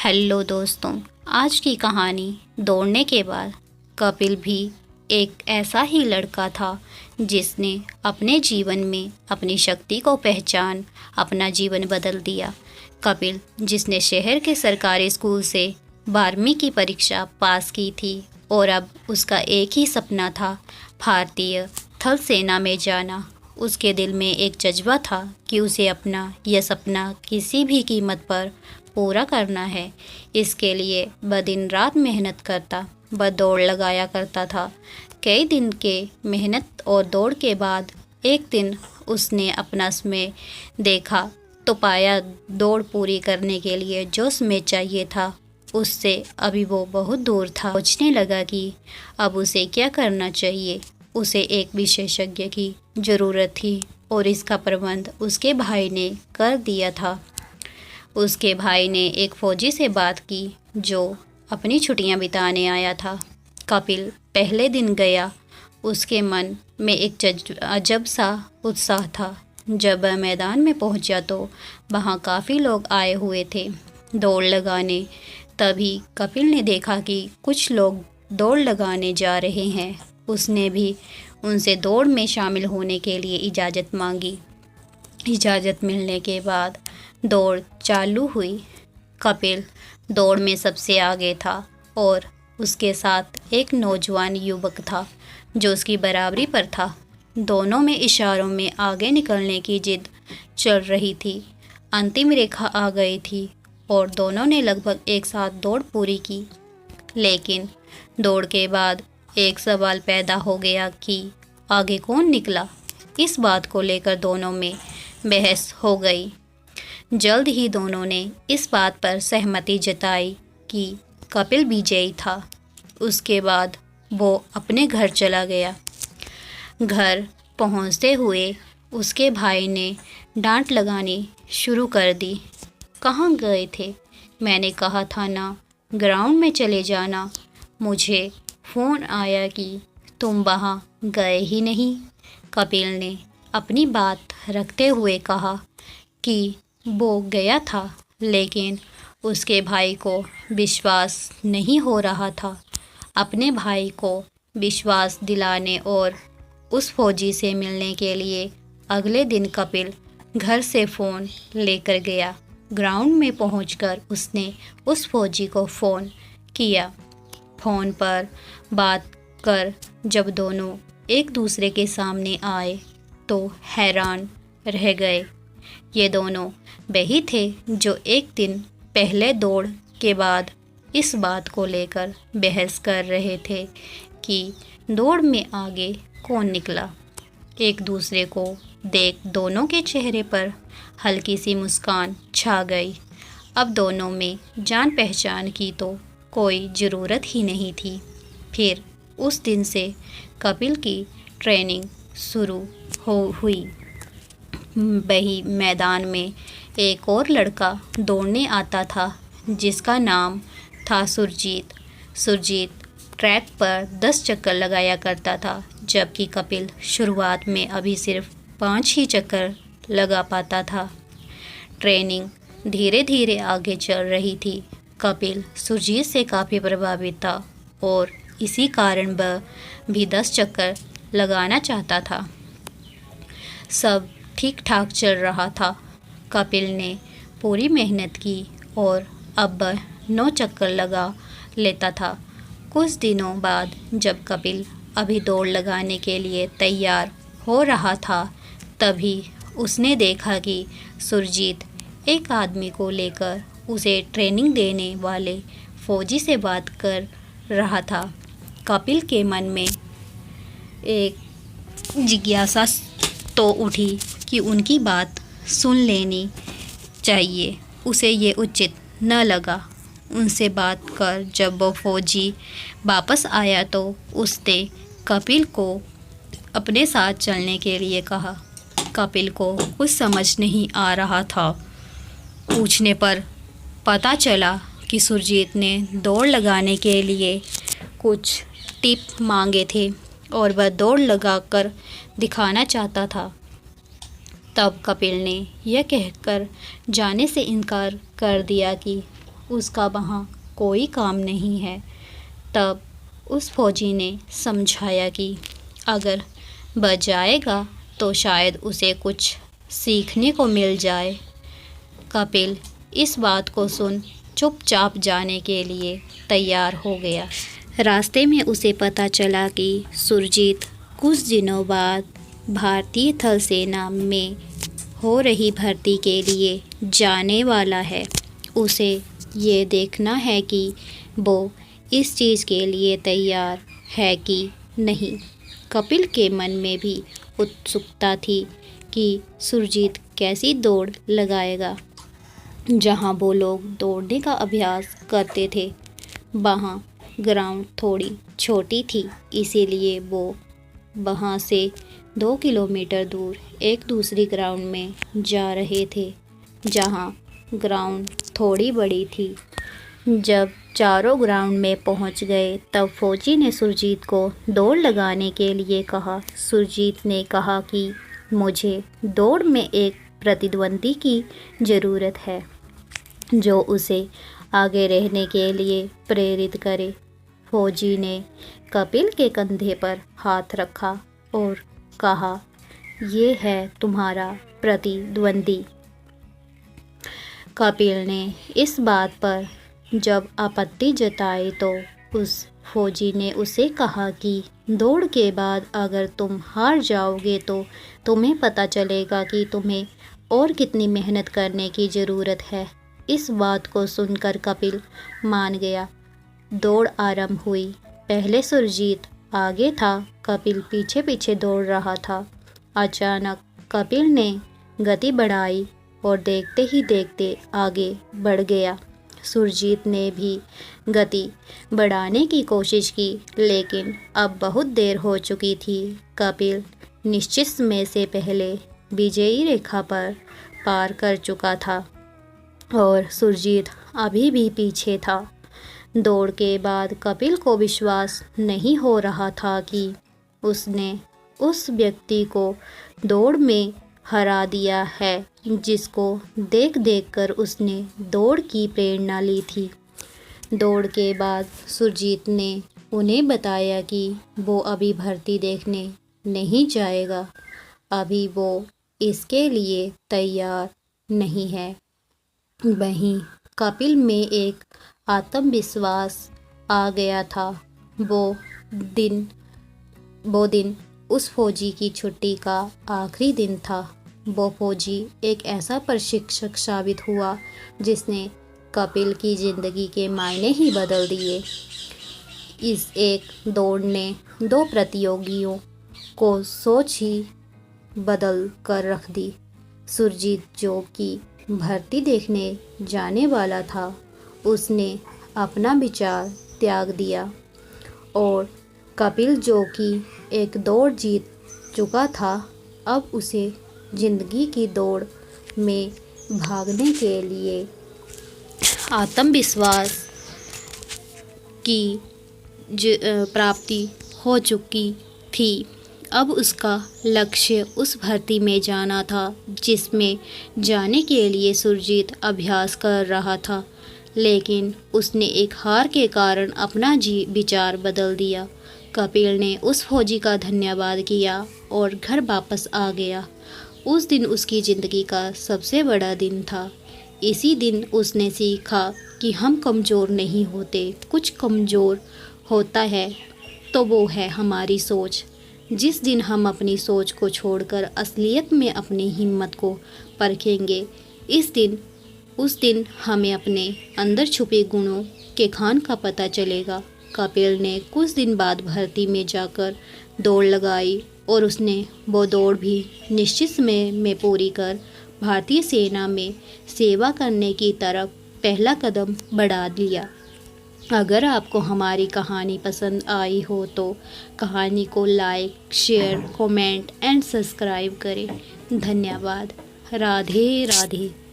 Hello दोस्तों, आज की कहानी दौड़ने के बाद। कपिल भी एक ऐसा ही लड़का था जिसने अपने जीवन में अपनी शक्ति को पहचान अपना जीवन बदल दिया। कपिल जिसने शहर के सरकारी स्कूल से 12वीं की परीक्षा पास की थी और अब उसका एक ही सपना था, भारतीय थल सेना में जाना। उसके दिल में एक जज्बा था कि उसे अपना यह सपना किसी भी कीमत पर पूरा करना है। इसके लिए वह दिन रात मेहनत करता, वह दौड़ लगाया करता था। कई दिन के मेहनत और दौड़ के बाद एक दिन उसने अपना समय देखा तो पाया दौड़ पूरी करने के लिए जो समय चाहिए था उससे अभी वो बहुत दूर था। सोचने लगा कि अब उसे क्या करना चाहिए। उसे एक विशेषज्ञ की ज़रूरत थी और इसका प्रबंध उसके भाई ने कर दिया था। उसके भाई ने एक फौजी से बात की जो अपनी छुट्टियां बिताने आया था। कपिल पहले दिन गया। उसके मन में एक अजब सा उत्साह था। जब वह मैदान में पहुंचा तो वहां काफ़ी लोग आए हुए थे दौड़ लगाने। तभी कपिल ने देखा कि कुछ लोग दौड़ लगाने जा रहे हैं। उसने भी उनसे दौड़ में शामिल होने के लिए इजाज़त मांगी। इजाज़त मिलने के बाद दौड़ चालू हुई। कपिल दौड़ में सबसे आगे था और उसके साथ एक नौजवान युवक था जो उसकी बराबरी पर था। दोनों में इशारों में आगे निकलने की जिद चल रही थी। अंतिम रेखा आ गई थी और दोनों ने लगभग एक साथ दौड़ पूरी की। लेकिन दौड़ के बाद एक सवाल पैदा हो गया कि आगे कौन निकला। इस बात को लेकर दोनों में बहस हो गई। जल्द ही दोनों ने इस बात पर सहमति जताई कि कपिल विजयी था। उसके बाद वो अपने घर चला गया। घर पहुंचते हुए उसके भाई ने डांट लगानी शुरू कर दी। कहाँ गए थे? मैंने कहा था ना ग्राउंड में चले जाना। मुझे फ़ोन आया कि तुम वहाँ गए ही नहीं। कपिल ने अपनी बात रखते हुए कहा कि वो गया था, लेकिन उसके भाई को विश्वास नहीं हो रहा था। अपने भाई को विश्वास दिलाने और उस फौजी से मिलने के लिए अगले दिन कपिल घर से फ़ोन लेकर गया। ग्राउंड में पहुंचकर उसने उस फौजी को फ़ोन किया। फ़ोन पर बात कर जब दोनों एक दूसरे के सामने आए तो हैरान रह गए। ये दोनों वही थे जो एक दिन पहले दौड़ के बाद इस बात को लेकर बहस कर रहे थे कि दौड़ में आगे कौन निकला। एक दूसरे को देख दोनों के चेहरे पर हल्की सी मुस्कान छा गई। अब दोनों में जान पहचान की तो कोई ज़रूरत ही नहीं थी। फिर उस दिन से कपिल की ट्रेनिंग शुरू हुई। वही मैदान में एक और लड़का दौड़ने आता था जिसका नाम था सुरजीत। सुरजीत ट्रैक पर 10 चक्कर लगाया करता था, जबकि कपिल शुरुआत में अभी सिर्फ 5 ही चक्कर लगा पाता था। ट्रेनिंग धीरे धीरे आगे चल रही थी। कपिल सुरजीत से काफ़ी प्रभावित था और इसी कारण वह भी 10 चक्कर लगाना चाहता था। सब ठीक ठाक चल रहा था। कपिल ने पूरी मेहनत की और अब वह 9 चक्कर लगा लेता था। कुछ दिनों बाद जब कपिल अभी दौड़ लगाने के लिए तैयार हो रहा था, तभी उसने देखा कि सुरजीत एक आदमी को लेकर उसे ट्रेनिंग देने वाले फौजी से बात कर रहा था। कपिल के मन में एक जिज्ञासा तो उठी कि उनकी बात सुन लेनी चाहिए। उसे ये उचित न लगा उनसे बात कर। जब वो फौजी वापस आया तो उसने कपिल को अपने साथ चलने के लिए कहा। कपिल को कुछ समझ नहीं आ रहा था। पूछने पर पता चला कि सुरजीत ने दौड़ लगाने के लिए कुछ टिप मांगे थे और वह दौड़ लगाकर दिखाना चाहता था। तब कपिल ने यह कहकर जाने से इनकार कर दिया कि उसका वहाँ कोई काम नहीं है। तब उस फौजी ने समझाया कि अगर वह जाएगा तो शायद उसे कुछ सीखने को मिल जाए। कपिल इस बात को सुन चुपचाप जाने के लिए तैयार हो गया। रास्ते में उसे पता चला कि सुरजीत कुछ दिनों बाद भारतीय थल सेना में हो रही भर्ती के लिए जाने वाला है। उसे ये देखना है कि वो इस चीज़ के लिए तैयार है कि नहीं। कपिल के मन में भी उत्सुकता थी कि सुरजीत कैसी दौड़ लगाएगा। जहाँ वो लोग दौड़ने का अभ्यास करते थे वहाँ ग्राउंड थोड़ी छोटी थी, इसीलिए वो वहाँ से 2 किलोमीटर दूर एक दूसरी ग्राउंड में जा रहे थे जहाँ ग्राउंड थोड़ी बड़ी थी। जब चारों ग्राउंड में पहुँच गए तब फौजी ने सुरजीत को दौड़ लगाने के लिए कहा। सुरजीत ने कहा कि मुझे दौड़ में एक प्रतिद्वंदी की ज़रूरत है जो उसे आगे रहने के लिए प्रेरित करे। फौजी ने कपिल के कंधे पर हाथ रखा और कहा, ये है तुम्हारा प्रतिद्वंदी। कपिल ने इस बात पर जब आपत्ति जताई तो उस फौजी ने उसे कहा कि दौड़ के बाद अगर तुम हार जाओगे तो तुम्हें पता चलेगा कि तुम्हें और कितनी मेहनत करने की ज़रूरत है। इस बात को सुनकर कपिल मान गया। दौड़ आरंभ हुई। पहले सुरजीत आगे था, कपिल पीछे पीछे दौड़ रहा था। अचानक कपिल ने गति बढ़ाई और देखते ही देखते आगे बढ़ गया। सुरजीत ने भी गति बढ़ाने की कोशिश की, लेकिन अब बहुत देर हो चुकी थी। कपिल निश्चित समय से पहले विजयी रेखा पर पार कर चुका था और सुरजीत अभी भी पीछे था। दौड़ के बाद कपिल को विश्वास नहीं हो रहा था कि उसने उस व्यक्ति को दौड़ में हरा दिया है जिसको देख देख कर उसने दौड़ की प्रेरणा ली थी। दौड़ के बाद सुरजीत ने उन्हें बताया कि वो अभी भर्ती देखने नहीं जाएगा, अभी वो इसके लिए तैयार नहीं है। वहीं कपिल में एक आत्मविश्वास आ गया था। वो दिन उस फौजी की छुट्टी का आखिरी दिन था। वो फौजी एक ऐसा प्रशिक्षक साबित हुआ जिसने कपिल की ज़िंदगी के मायने ही बदल दिए। इस एक दौड़ ने 2 प्रतियोगियों को सोच ही बदल कर रख दी। सुरजीत जो कि भर्ती देखने जाने वाला था, उसने अपना विचार त्याग दिया और कपिल जो कि एक दौड़ जीत चुका था, अब उसे ज़िंदगी की दौड़ में भागने के लिए आत्मविश्वास की प्राप्ति हो चुकी थी। अब उसका लक्ष्य उस भर्ती में जाना था जिसमें जाने के लिए सुरजीत अभ्यास कर रहा था, लेकिन उसने एक हार के कारण अपना विचार बदल दिया। कपिल ने उस फौजी का धन्यवाद किया और घर वापस आ गया। उस दिन उसकी ज़िंदगी का सबसे बड़ा दिन था। इसी दिन उसने सीखा कि हम कमज़ोर नहीं होते, कुछ कमज़ोर होता है तो वो है हमारी सोच। जिस दिन हम अपनी सोच को छोड़कर असलियत में अपनी हिम्मत को परखेंगे, उस दिन हमें अपने अंदर छुपे गुणों के खान का पता चलेगा। कपिल ने कुछ दिन बाद भर्ती में जाकर दौड़ लगाई और उसने वो दौड़ भी निश्चित समय में पूरी कर भारतीय सेना में सेवा करने की तरफ पहला कदम बढ़ा लिया। अगर आपको हमारी कहानी पसंद आई हो तो कहानी को like, share, comment and subscribe करें। धन्यवाद। राधे राधे।